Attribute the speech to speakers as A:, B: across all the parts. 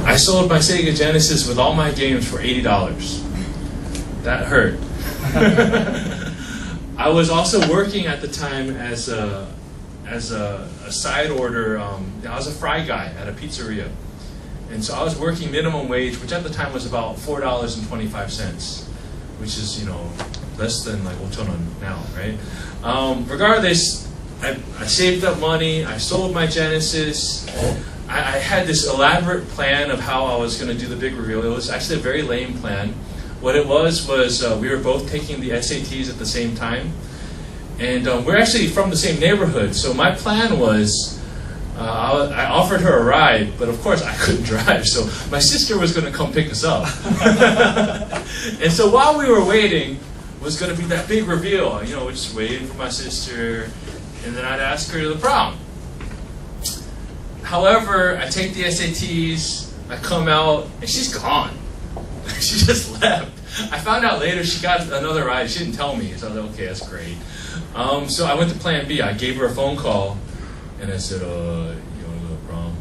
A: I sold my Sega Genesis with all my games for $80. That hurt. I was also working at the time as a side order. I was a fry guy at a pizzeria. And so I was working minimum wage, which at the time was about $4.25, which is, less than like 5,000원 now, right? Regardless, I saved up money, I sold my Genesis. I had this elaborate plan of how I was going to do the big reveal. It was actually a very lame plan. What it was we were both taking the SATs at the same time. And we're actually from the same neighborhood. So my plan was, I offered her a ride, but of course I couldn't drive. So my sister was going to come pick us up. And so while we were waiting, was going to be that big reveal. We're just waiting for my sister. And then I'd ask her to the prom. However, I take the SATs, I come out, and she's gone. She just left. I found out later she got another ride. She didn't tell me, so I was like, okay, that's great. So I went to plan B. I gave her a phone call, and I said, you want to go to prom?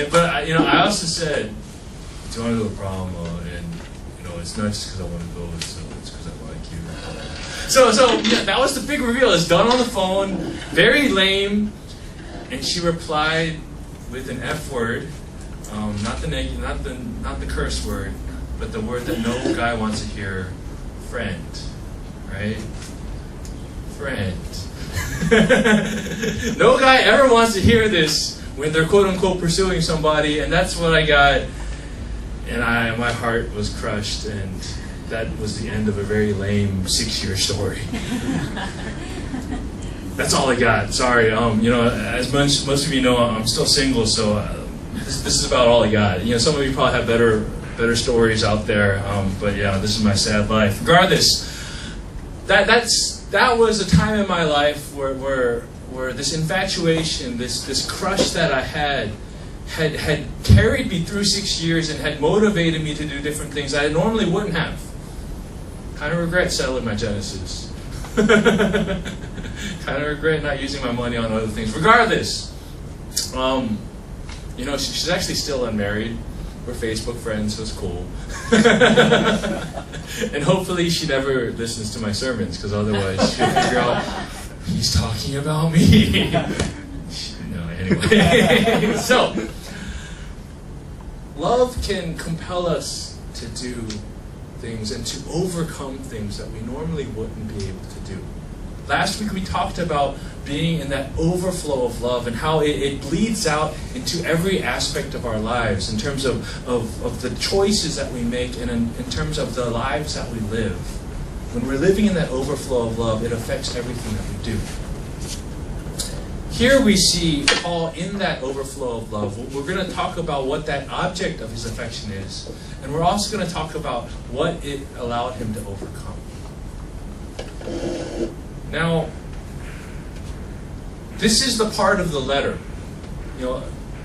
A: But I also said, do you want to go to prom? And it's not just because I want to go, it's because I like you. So yeah, that was the big reveal. It's done on the phone, very lame. And she replied with an F word, not the curse word, but the word that no guy wants to hear, friend, right? Friend. No guy ever wants to hear this when they're quote unquote pursuing somebody, and that's what I got. And my heart was crushed, and that was the end of a very lame 6-year story. That's all I got. Sorry. As most of you know, I'm still single, so this is about all I got. Some of you probably have better stories out there, but yeah, this is my sad life. Regardless, that was a time in my life where this infatuation, this crush that I had carried me through 6 years and had motivated me to do different things I normally wouldn't have. Kind of regret selling my Genesis. Kind of regret not using my money on other things. Regardless, she's actually still unmarried. We're Facebook friends, so it's cool. And hopefully she never listens to my sermons, because otherwise she'll figure out he's talking about me. No, anyway. So, love can compel us to do things and to overcome things that we normally wouldn't be able to do. Last week we talked about being in that overflow of love and how it bleeds out into every aspect of our lives in terms of the choices that we make and in terms of the lives that we live. When we're living in that overflow of love, it affects everything that we do. Here we see Paul in that overflow of love. We're going to talk about what that object of his affection is. And we're also going to talk about what it allowed him to overcome. Now, this is the part of the letter.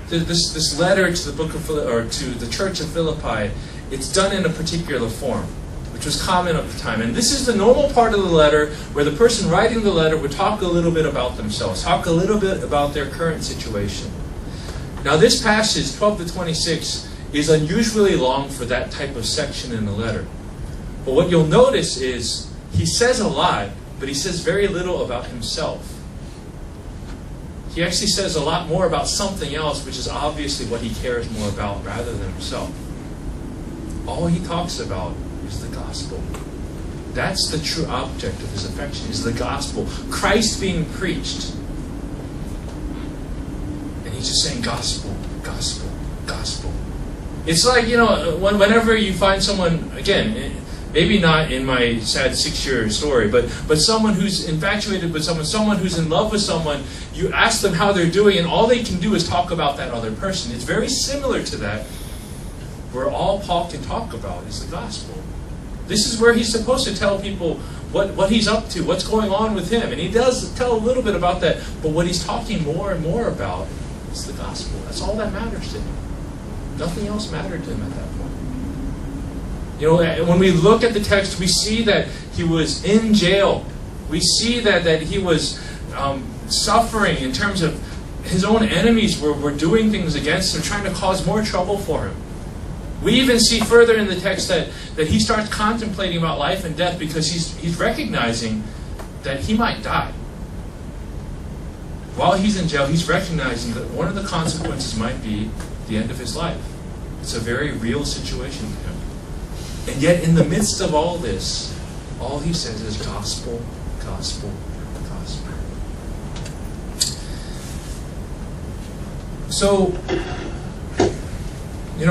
A: This letter to the book of to the church of Philippi, it's done in a particular form, which was common at the time. And this is the normal part of the letter where the person writing the letter would talk a little bit about themselves, talk a little bit about their current situation. Now this passage, 12 to 26, is unusually long for that type of section in the letter. But what you'll notice is he says a lot, but he says very little about himself. He actually says a lot more about something else, which is obviously what he cares more about rather than himself. All he talks about is the gospel. That's the true object of his affection, is the gospel. Christ being preached. And he's just saying gospel, gospel, gospel. It's like, whenever you find someone, again, maybe not in my sad 6-year story, but someone who's infatuated with someone who's in love with someone, you ask them how they're doing, and all they can do is talk about that other person. It's very similar to that, where all Paul can talk about is the gospel. This is where he's supposed to tell people what he's up to, what's going on with him. And he does tell a little bit about that, but what he's talking more and more about is the gospel. That's all that matters to him. Nothing else mattered to him at that point. When we look at the text, we see that he was in jail. We see that he was suffering in terms of his own enemies were doing things against him, trying to cause more trouble for him. We even see further in the text that he starts contemplating about life and death because he's recognizing that he might die. While he's in jail, he's recognizing that one of the consequences might be the end of his life. It's a very real situation for him. And yet, in the midst of all this, all he says is gospel, gospel, gospel. So,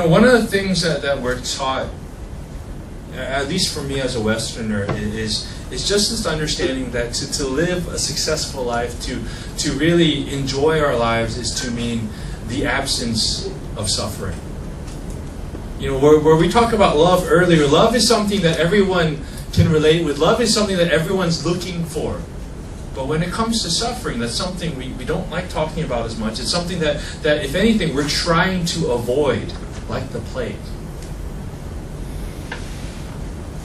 A: one of the things that we're taught, at least for me as a Westerner, is just this understanding that to live a successful life, to really enjoy our lives, is to mean the absence of suffering. Where we talk about love earlier, love is something that everyone can relate with. Love is something that everyone's looking for. But when it comes to suffering, that's something we don't like talking about as much. It's something that, if anything, we're trying to avoid, like the plague.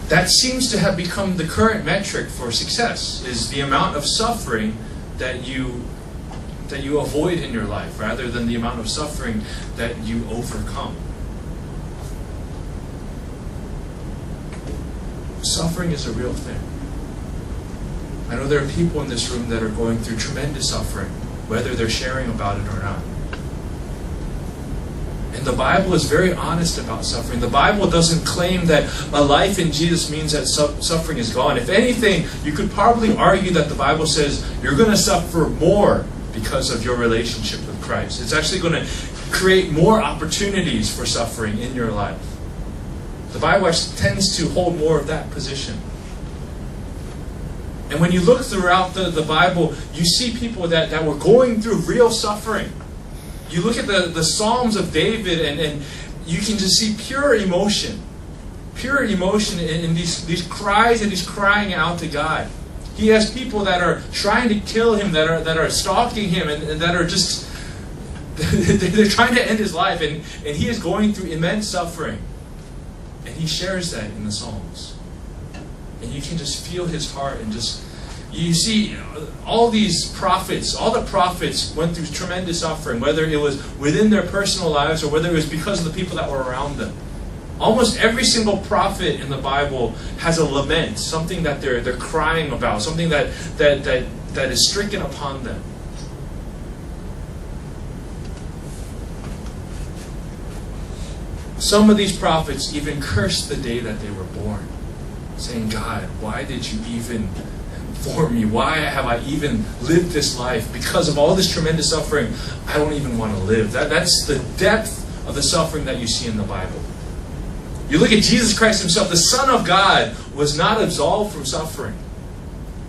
A: That seems to have become the current metric for success, is the amount of suffering that you avoid in your life, rather than the amount of suffering that you overcome. Suffering is a real thing. I know there are people in this room that are going through tremendous suffering, whether they're sharing about it or not. And the Bible is very honest about suffering. The Bible doesn't claim that a life in Jesus means that suffering is gone. If anything, you could probably argue that the Bible says you're going to suffer more because of your relationship with Christ. It's actually going to create more opportunities for suffering in your life. The Bible actually tends to hold more of that position. And when you look throughout the Bible, you see people that were going through real suffering. You look at the Psalms of David, and you can just see pure emotion in these cries that he's crying out to God. He has people that are trying to kill him, that are stalking him, and that are just they're trying to end his life, and he is going through immense suffering. And he shares that in the Psalms. And you can just feel his heart, and you see all these prophets, all the prophets went through tremendous suffering, whether it was within their personal lives or whether it was because of the people that were around them. Almost every single prophet in the Bible has a lament, something that they're crying about, something that is stricken upon them. Some of these prophets even cursed the day that they were born, saying, God, why did you even form me? Why have I even lived this life? Because of all this tremendous suffering, I don't even want to live. That's the depth of the suffering that you see in the Bible. You look at Jesus Christ himself, the Son of God was not absolved from suffering.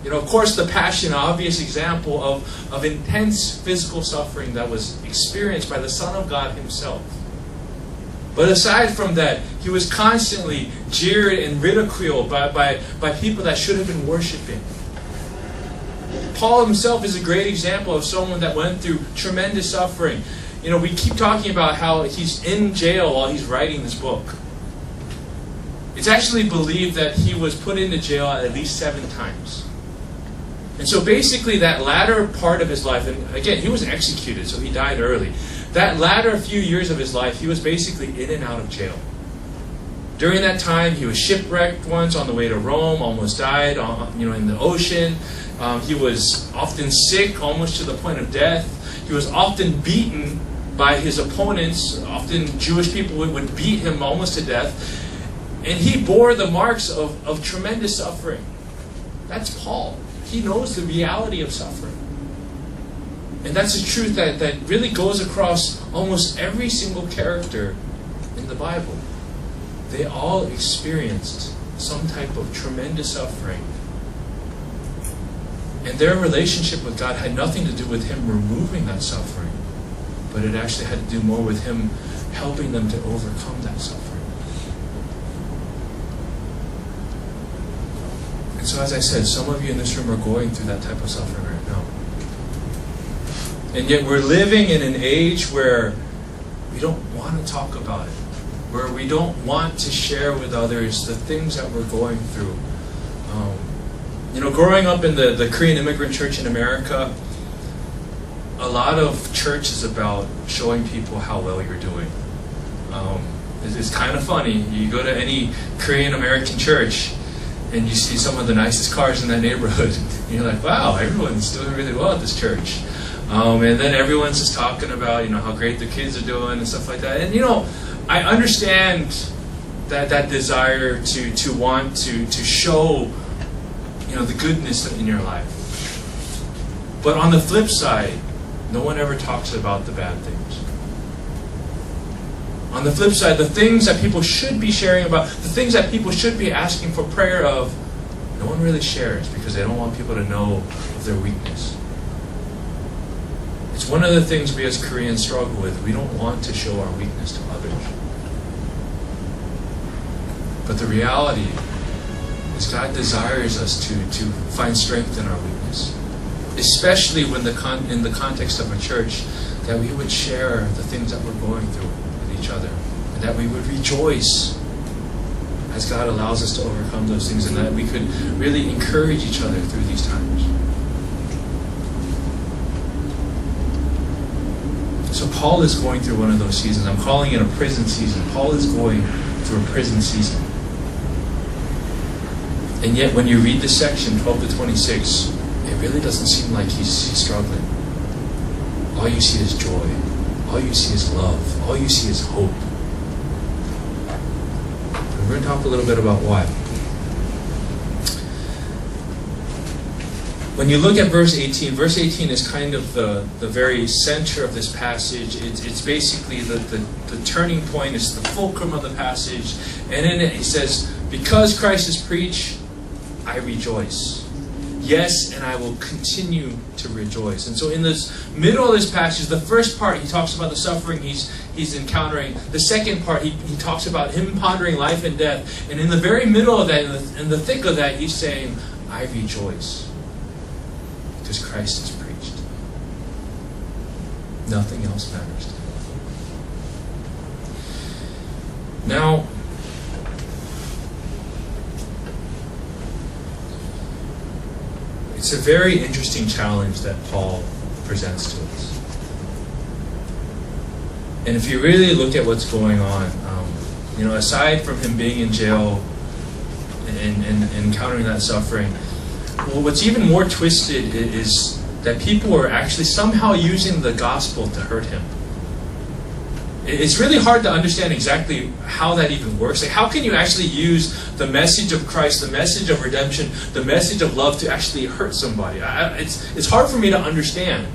A: Of course, the Passion, an obvious example of intense physical suffering that was experienced by the Son of God himself. But aside from that, he was constantly jeered and ridiculed by people that should have been worshiping. Paul himself is a great example of someone that went through tremendous suffering. We keep talking about how he's in jail while he's writing this book. It's actually believed that he was put into jail at least 7 times. And so basically that latter part of his life, and again, he was executed, so he died early. That latter few years of his life, he was basically in and out of jail. During that time, he was shipwrecked once on the way to Rome, almost died in the ocean. He was often sick, almost to the point of death. He was often beaten by his opponents. Often Jewish people would beat him almost to death. And he bore the marks of tremendous suffering. That's Paul. He knows the reality of suffering. And that's a truth that really goes across almost every single character in the Bible. They all experienced some type of tremendous suffering. And their relationship with God had nothing to do with him removing that suffering, but it actually had to do more with him helping them to overcome that suffering. And so, as I said, some of you in this room are going through that type of suffering right now. And yet we're living in an age where we don't want to talk about it, where we don't want to share with others the things that we're going through. Growing up in the Korean immigrant church in America, a lot of church is about showing people how well you're doing. It's kind of funny. You go to any Korean American church and you see some of the nicest cars in that neighborhood. And you're like, wow, everyone's doing really well at this church. And then everyone's just talking about, how great their kids are doing and stuff like that. And I understand that desire to want to show, the goodness in your life. But on the flip side, no one ever talks about the bad things. On the flip side, the things that people should be sharing about, the things that people should be asking for prayer of, no one really shares because they don't want people to know of their weakness. It's one of the things we as Koreans struggle with. We don't want to show our weakness to others. But the reality is God desires us to find strength in our weakness. Especially when in the context of a church, that we would share the things that we're going through with each other. And that we would rejoice as God allows us to overcome those things, and that we could really encourage each other through these times. So Paul is going through one of those seasons. I'm calling it a prison season. Paul is going through a prison season. And yet when you read this section, 12 to 26, it really doesn't seem like he's struggling. All you see is joy. All you see is love. All you see is hope. And we're going to talk a little bit about why. When you look at verse 18 is kind of the very center of this passage. It's basically the turning point. It's the fulcrum of the passage. And in it he says, because Christ is preached, I rejoice. Yes, and I will continue to rejoice. And so in this middle of this passage, the first part, he talks about the suffering he's encountering. The second part, he talks about him pondering life and death. And in the very middle of that, in the thick of that, he's saying, I rejoice. Because Christ is preached. Nothing else matters to him. Now, it's a very interesting challenge that Paul presents to us. And if you really look at what's going on, aside from him being in jail and encountering that suffering, well, what's even more twisted is that people are actually somehow using the gospel to hurt him. It's really hard to understand exactly how that even works. Like, how can you actually use the message of Christ, the message of redemption, the message of love to actually hurt somebody? It's hard for me to understand.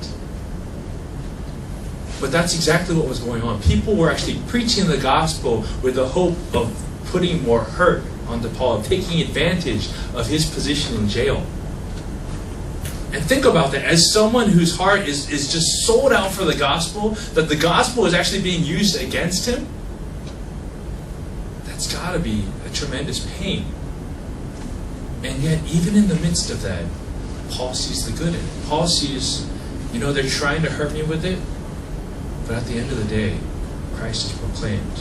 A: But that's exactly what was going on. People were actually preaching the gospel with the hope of putting more hurt onto Paul, of taking advantage of his position in jail. And think about that. As someone whose heart is just sold out for the gospel, that the gospel is actually being used against him, that's got to be a tremendous pain. And yet, even in the midst of that, Paul sees the good in it. Paul sees, they're trying to hurt me with it, but at the end of the day, Christ is proclaimed.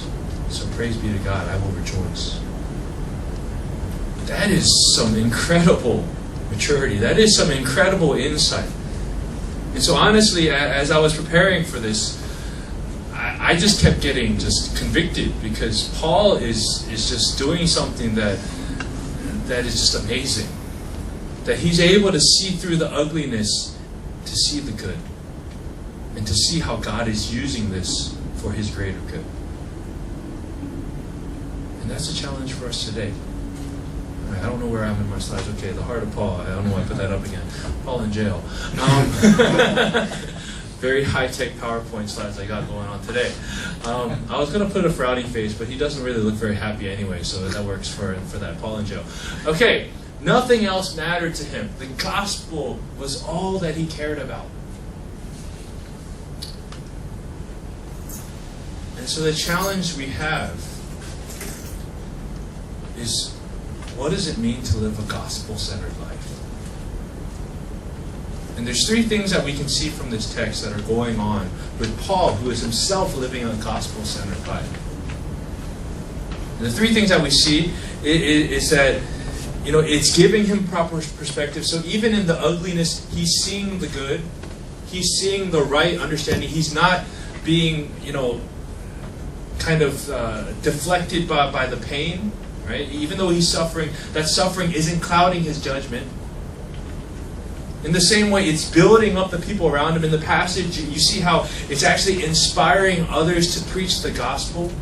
A: So praise be to God, I will rejoice. That is some incredible maturity. That is some incredible insight. And so honestly, as I was preparing for this, I just kept getting just convicted, because Paul is just doing something that is just amazing. That he's able to see through the ugliness to see the good. And to see how God is using this for his greater good. And that's a challenge for us today. I don't know where I'm in my slides. Okay, the heart of Paul. I don't know why I put that up again. Paul in jail. Very high-tech PowerPoint slides I got going on today. I was going to put a frowny face, but he doesn't really look very happy anyway, so that works for that. Paul in jail. Okay, nothing else mattered to him. The gospel was all that he cared about. And so the challenge we have is, what does it mean to live a gospel-centered life? And there's three things that we can see from this text that are going on with Paul, who is himself living a gospel-centered life. And the three things that we see is that, it's giving him proper perspective. So even in the ugliness, he's seeing the good. He's seeing the right understanding. He's not being, kind of deflected by the pain, right? Even though he's suffering, that suffering isn't clouding his judgment. In the same way, it's building up the people around him. In the passage, you see how it's actually inspiring others to preach the gospel.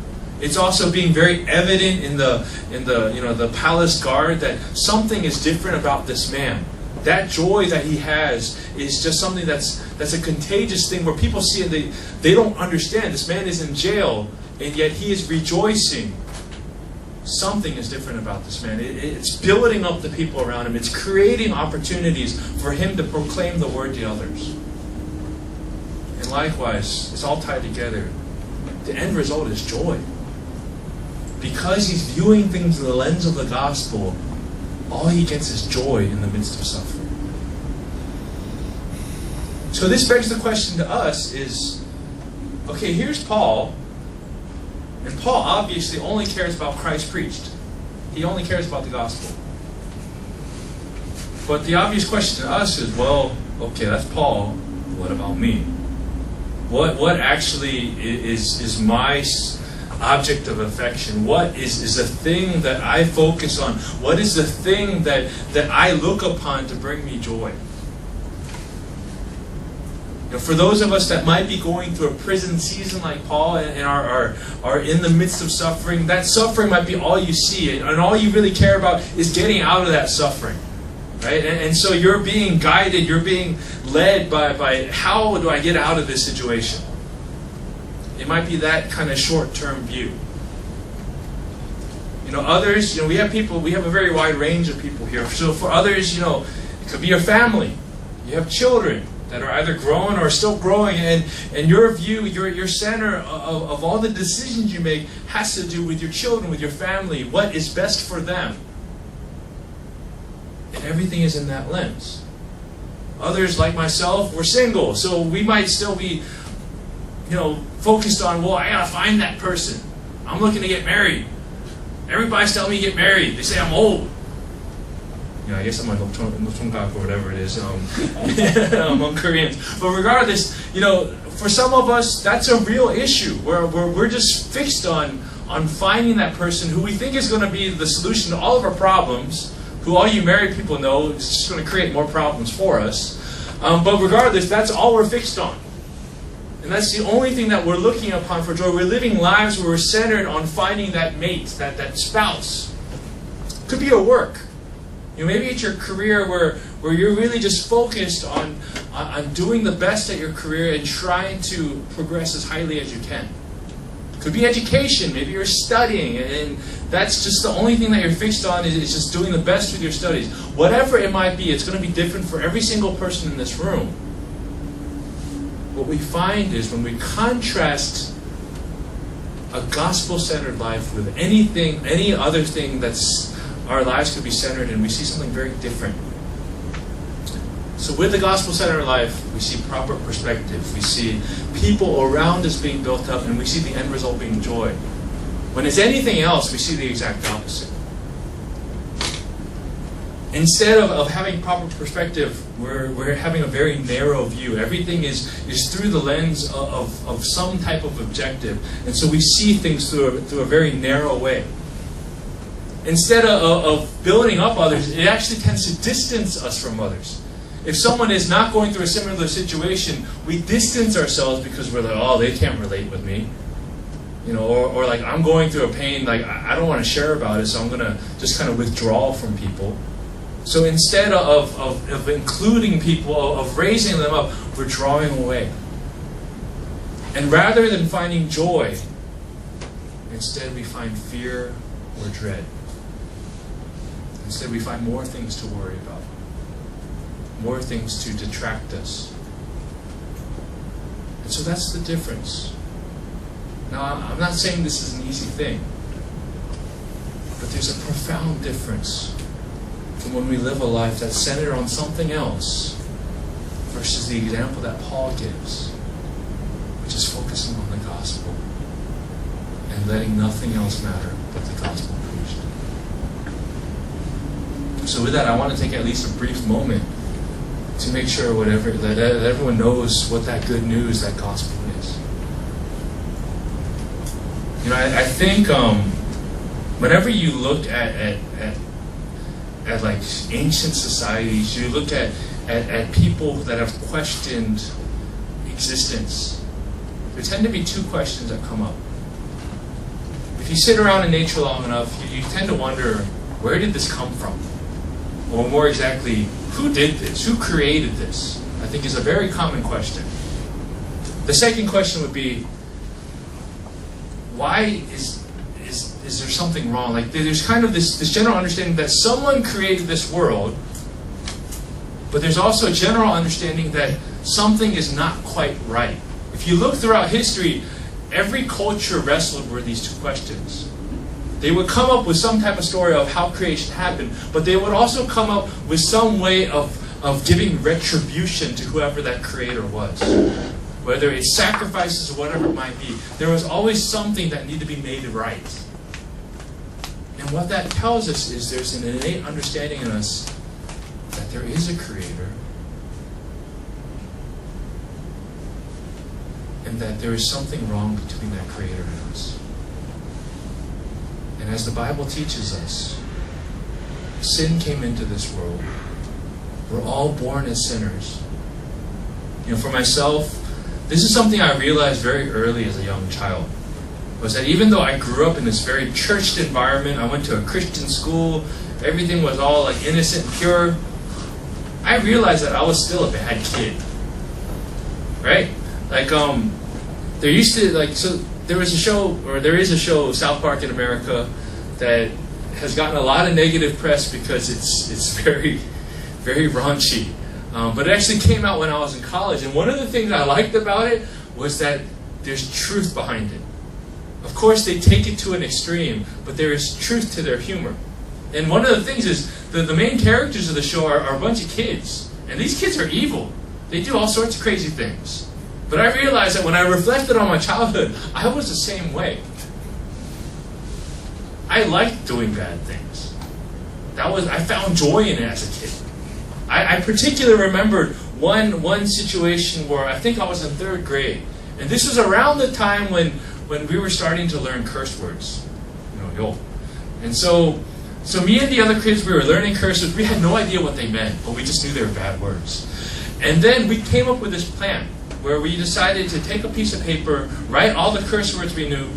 A: It's also being very evident in the palace guard that something is different about this man. That joy that he has is just something that's a contagious thing where people see it, they don't understand. This man is in jail, and yet he is rejoicing. Something is different about this man. It's building up the people around him. It's creating opportunities for him to proclaim the word to others. And likewise, it's all tied together. The end result is joy. Because he's viewing things through the lens of the gospel, all he gets is joy in the midst of suffering. So this begs the question to us is, okay, here's Paul. And Paul obviously only cares about Christ preached. He only cares about the gospel. But the obvious question to us is, well, okay, that's Paul. What about me? What actually is my object of affection? What is the thing that I focus on? What is the thing that I look upon to bring me joy? For those of us that might be going through a prison season like Paul and are in the midst of suffering, that suffering might be all you see. And all you really care about is getting out of that suffering. Right? And so you're being guided, you're being led by how do I get out of this situation? It might be that kind of short-term view. Others, we have a very wide range of people here. So for others, it could be your family. You have children that are either growing or still growing, and your view, your center of all the decisions you make has to do with your children, with your family, what is best for them. And everything is in that lens. Others, like myself, we're single, so we might still be, focused on, well, I gotta find that person. I'm looking to get married. Everybody's telling me to get married. They say I'm old. I guess I'm like Nochongak or whatever it is among Koreans. But regardless, for some of us, that's a real issue where we're just fixed on finding that person who we think is going to be the solution to all of our problems, who all you married people know is just going to create more problems for us. But regardless, that's all we're fixed on. And that's the only thing that we're looking upon for joy. We're living lives where we're centered on finding that mate, that spouse. Could be your work. Maybe it's your career where you're really just focused on doing the best at your career and trying to progress as highly as you can. Could be education. Maybe you're studying and that's just the only thing that you're fixed on is just doing the best with your studies. Whatever it might be, it's going to be different for every single person in this room. What we find is when we contrast a gospel-centered life with any other thing that's our lives could be centered in, we see something very different. So with the gospel-centered life, we see proper perspective. We see people around us being built up, and we see the end result being joy. When it's anything else, we see the exact opposite. Instead of having proper perspective, we're having a very narrow view. Everything is through the lens of some type of objective. And so we see things through a very narrow way. Instead of building up others, it actually tends to distance us from others. If someone is not going through a similar situation, we distance ourselves because we're like, oh, they can't relate with me. Or like, I'm going through a pain, like, I don't want to share about it, so I'm going to just kind of withdraw from people. So instead of including people, of raising them up, we're drawing away. And rather than finding joy, instead we find fear or dread. Instead we find more things to worry about. More things to detract us. And so that's the difference. Now, I'm not saying this is an easy thing, but there's a profound difference from when we live a life that's centered on something else versus the example that Paul gives, which is focusing on the gospel and letting nothing else matter but the gospel preached. So with that, I want to take at least a brief moment to make sure that everyone knows what that good news, that gospel is. I think whenever you look at like ancient societies, you look at people that have questioned existence, there tend to be two questions that come up. If you sit around in nature long enough, you tend to wonder, where did this come from? Or more exactly, who did this? Who created this? I think is a very common question. The second question would be, why is there something wrong? Like there's kind of this general understanding that someone created this world, but there's also a general understanding that something is not quite right. If you look throughout history, every culture wrestled with these two questions. They would come up with some type of story of how creation happened, but they would also come up with some way of giving retribution to whoever that creator was. Whether it's sacrifices or whatever it might be, there was always something that needed to be made right. And what that tells us is there's an innate understanding in us that there is a creator, and that there is something wrong between that creator and us. And as the Bible teaches us, sin came into this world. We're all born as sinners. For myself, this is something I realized very early as a young child. Was that even though I grew up in this very churched environment, I went to a Christian school, everything was all like innocent and pure, I realized that I was still a bad kid. Right? Like there used to there is a show, South Park in America, that has gotten a lot of negative press because it's very, very raunchy. But it actually came out when I was in college, and one of the things I liked about it was that there's truth behind it. Of course, they take it to an extreme, but there is truth to their humor. And one of the things is the main characters of the show are a bunch of kids, and these kids are evil. They do all sorts of crazy things. But I realized that when I reflected on my childhood, I was the same way. I liked doing bad things. I found joy in it as a kid. I particularly remembered one situation where I think I was in 3rd grade. And this was around the time when we were starting to learn curse words. Yo. And so me and the other kids, we were learning curse words. We had no idea what they meant, but we just knew they were bad words. And then we came up with this plan where we decided to take a piece of paper, write all the curse words we knew,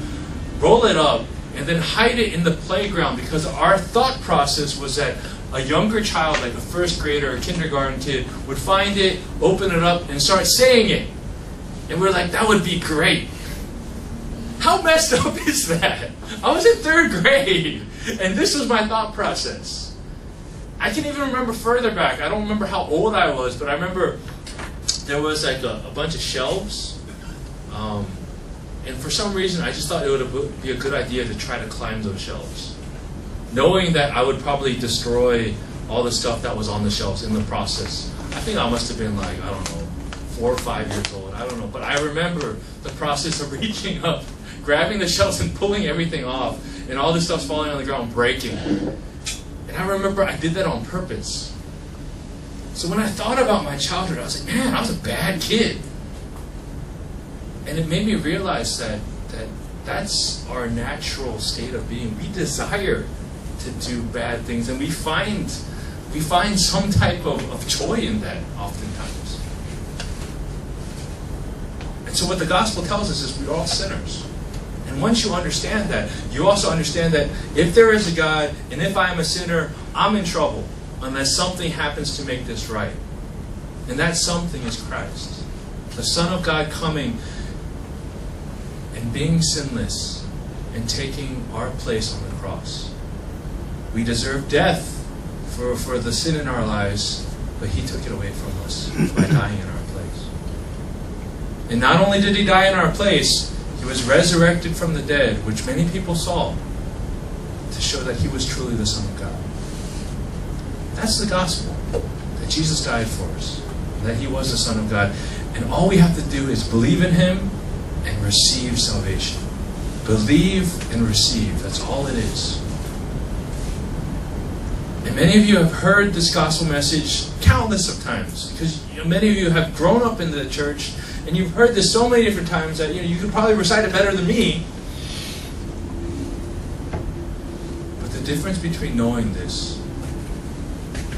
A: roll it up, and then hide it in the playground, because our thought process was that a younger child, like a 1st grader or a kindergarten kid, would find it, open it up, and start saying it. And we're like, that would be great. How messed up is that? I was in 3rd grade, and this was my thought process. I can even remember further back. I don't remember how old I was, but I remember there was like a bunch of shelves. And for some reason, I just thought it would be a good idea to try to climb those shelves, knowing that I would probably destroy all the stuff that was on the shelves in the process. I think I must have been like, 4 or 5 years old. I don't know. But I remember the process of reaching up, grabbing the shelves and pulling everything off, and all this stuff's falling on the ground, breaking. And I remember I did that on purpose. So when I thought about my childhood, I was like, man, I was a bad kid. And it made me realize that that's our natural state of being. We desire to do bad things, and we find some type of joy in that oftentimes. And so what the gospel tells us is we're all sinners. And once you understand that, you also understand that if there is a God, and if I am a sinner, I'm in trouble unless something happens to make this right. And that something is Christ, the Son of God, coming and being sinless and taking our place on the cross. We deserve death for the sin in our lives, but He took it away from us by dying in our place. And not only did He die in our place, He was resurrected from the dead, which many people saw, to show that He was truly the Son of God. That's the gospel, that Jesus died for us, that He was the Son of God. And all we have to do is believe in Him and receive salvation. Believe and receive. That's all it is. And many of you have heard this gospel message countless of times, because many of you have grown up in the church and you've heard this so many different times that you could probably recite it better than me. But the difference between knowing this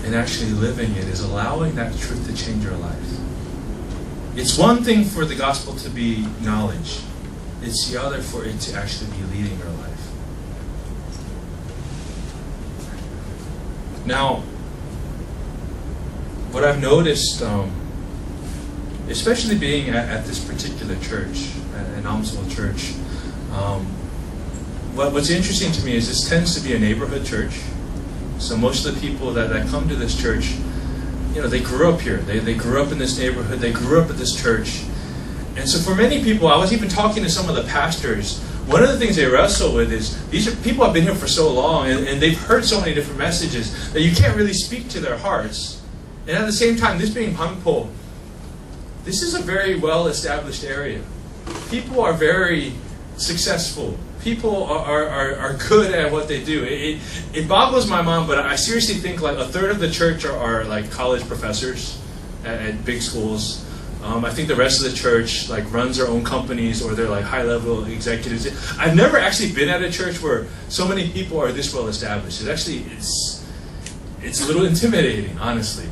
A: and actually living it is allowing that truth to change your life. It's one thing for the gospel to be knowledge. It's the other for it to actually be leading your life. Now, what I've noticed, especially being at this particular church, at Amsel Church, what's interesting to me is this tends to be a neighborhood church. So most of the people that come to this church, they grew up here. They grew up in this neighborhood. They grew up at this church. And so for many people, I was even talking to some of the pastors, one of the things they wrestle with is these people have been here for so long and they've heard so many different messages that you can't really speak to their hearts. And at the same time, this being Hangpo, this is a very well-established area. People are very successful. People are good at what they do. It boggles my mind, but I seriously think like a third of the church are like college professors at big schools. I think the rest of the church like runs their own companies or they're like high-level executives. I've never actually been at a church where so many people are this well-established. It's a little intimidating, honestly.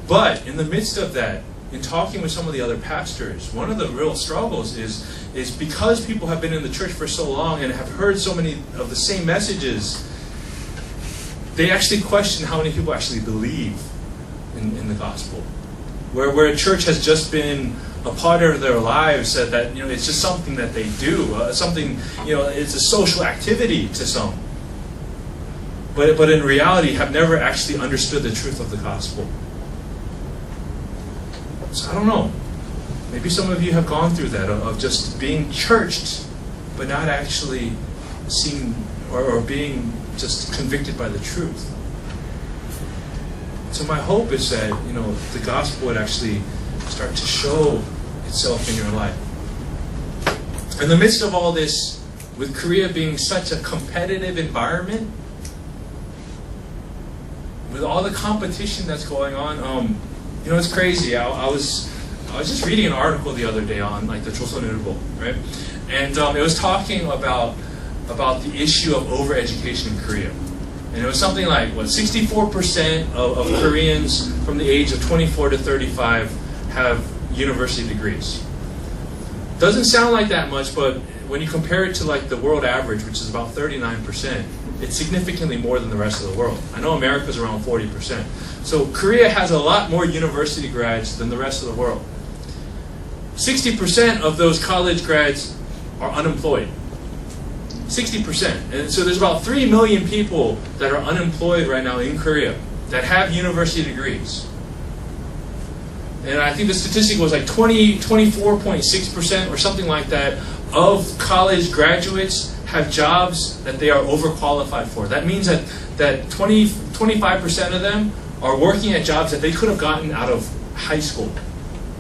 A: But in the midst of that, in talking with some of the other pastors, one of the real struggles is because people have been in the church for so long and have heard so many of the same messages, they actually question how many people actually believe in the gospel. Where a church has just been a part of their lives, that it's just something that they do, it's a social activity to some. But in reality, have never actually understood the truth of the gospel. So I don't know. Maybe some of you have gone through that of just being churched, but not actually seeing or being just convicted by the truth. So my hope is that, the gospel would actually start to show itself in your life. In the midst of all this, with Korea being such a competitive environment, with all the competition that's going on, it's crazy. I was just reading an article the other day on like the Joseon-Ilbo, right? And it was talking about the issue of overeducation in Korea. And it was something like, 64% of Koreans from the age of 24 to 35 have university degrees. Doesn't sound like that much, but when you compare it to like the world average, which is about 39%, it's significantly more than the rest of the world. I know America's around 40%. So Korea has a lot more university grads than the rest of the world. 60% of those college grads are unemployed. 60%. And so there's about 3 million people that are unemployed right now in Korea that have university degrees. And I think the statistic was like 24.6% or something like that of college graduates have jobs that they are overqualified for. That means that 25% of them are working at jobs that they could have gotten out of high school.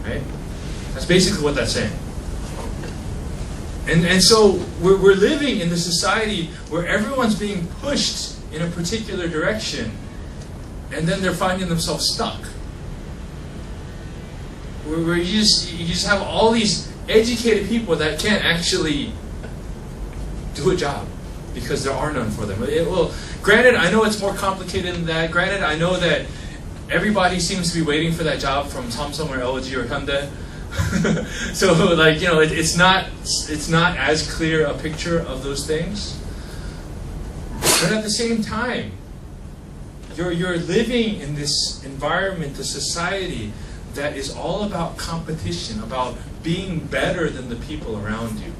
A: Right? That's basically what that's saying. And so we're living in the society where everyone's being pushed in a particular direction, and then they're finding themselves stuck. Where you just have all these educated people that can't actually do a job because there are none for them. Well, granted, I know it's more complicated than that. Granted, I know that everybody seems to be waiting for that job from Samsung or LG or Hyundai. So, it's not as clear a picture of those things. But at the same time, you're living in this environment, this society that is all about competition, about being better than the people around you.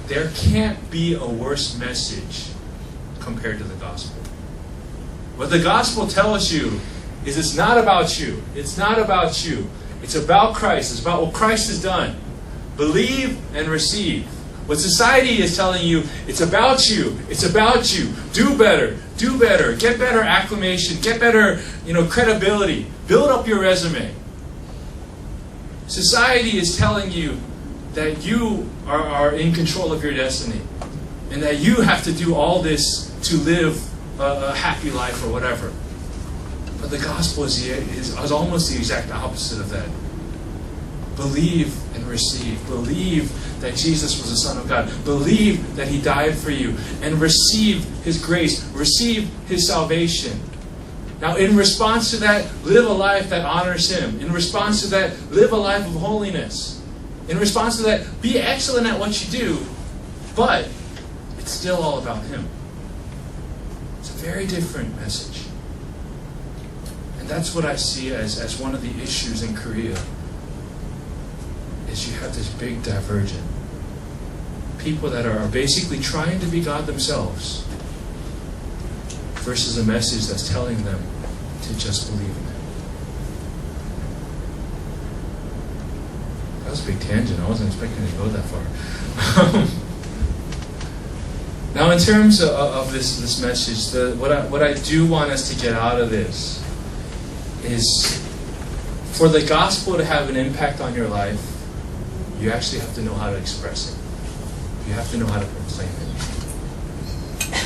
A: There can't be a worse message compared to the gospel. What the gospel tells you is it's not about you. It's not about you. It's about Christ. It's about what Christ has done. Believe and receive. What society is telling you, it's about you. It's about you. Do better. Do better. Get better acclamation. Get better, credibility. Build up your resume. Society is telling you that you are in control of your destiny and that you have to do all this to live a happy life or whatever. But the gospel is almost the exact opposite of that. Believe and receive. Believe that Jesus was the Son of God. Believe that He died for you. And receive His grace. Receive His salvation. Now, in response to that, live a life that honors Him. In response to that, live a life of holiness. In response to that, be excellent at what you do. But it's still all about Him. It's a very different message. And that's what I see as one of the issues in Korea. Is you have this big divergent. People that are basically trying to be God themselves versus a message that's telling them to just believe in Him. That was a big tangent. I wasn't expecting to go that far. Now, in terms of this message, what I do want us to get out of this is for the gospel to have an impact on your life, you actually have to know how to express it. You have to know how to proclaim it.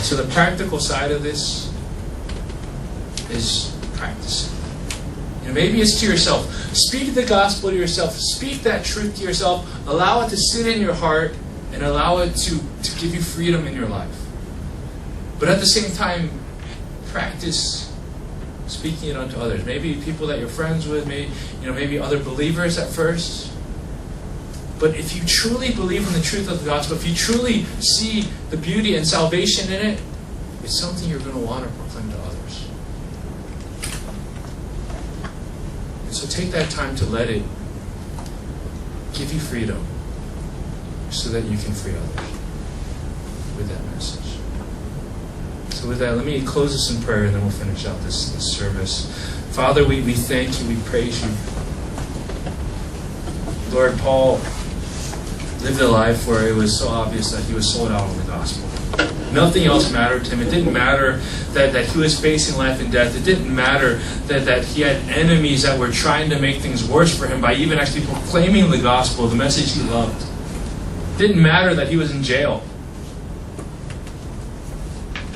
A: So the practical side of this is practicing. Maybe it's to yourself. Speak the gospel to yourself. Speak that truth to yourself. Allow it to sit in your heart and allow it to give you freedom in your life. But at the same time, practice speaking it unto others. Maybe people that you're friends with, maybe other believers at first. But if you truly believe in the truth of the gospel, if you truly see the beauty and salvation in it, it's something you're going to want to proclaim to others. And so take that time to let it give you freedom so that you can free others with that message. So with that, let me close this in prayer and then we'll finish out this service. Father, we thank you, we praise you. Lord, Paul lived a life where it was so obvious that he was sold out on the gospel. Nothing else mattered to him. It didn't matter that he was facing life and death. It didn't matter that he had enemies that were trying to make things worse for him by even actually proclaiming the gospel, the message he loved. It didn't matter that he was in jail.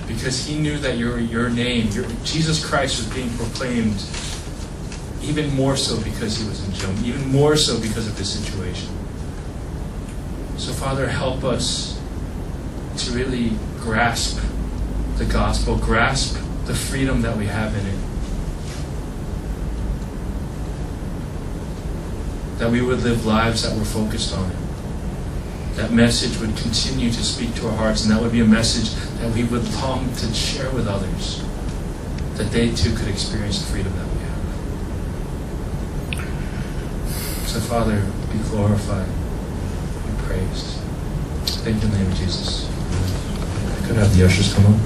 A: Because he knew that your name, Jesus Christ, was being proclaimed even more so because he was in jail, even more so because of this situation. So, Father, help us to really grasp the gospel, grasp the freedom that we have in it. That we would live lives that were focused on it. That message would continue to speak to our hearts, and that would be a message that we would long to share with others, that they too could experience the freedom that we have. So, Father, be glorified, be praised. Thank you in the name of Jesus. Could I have the ushers come up?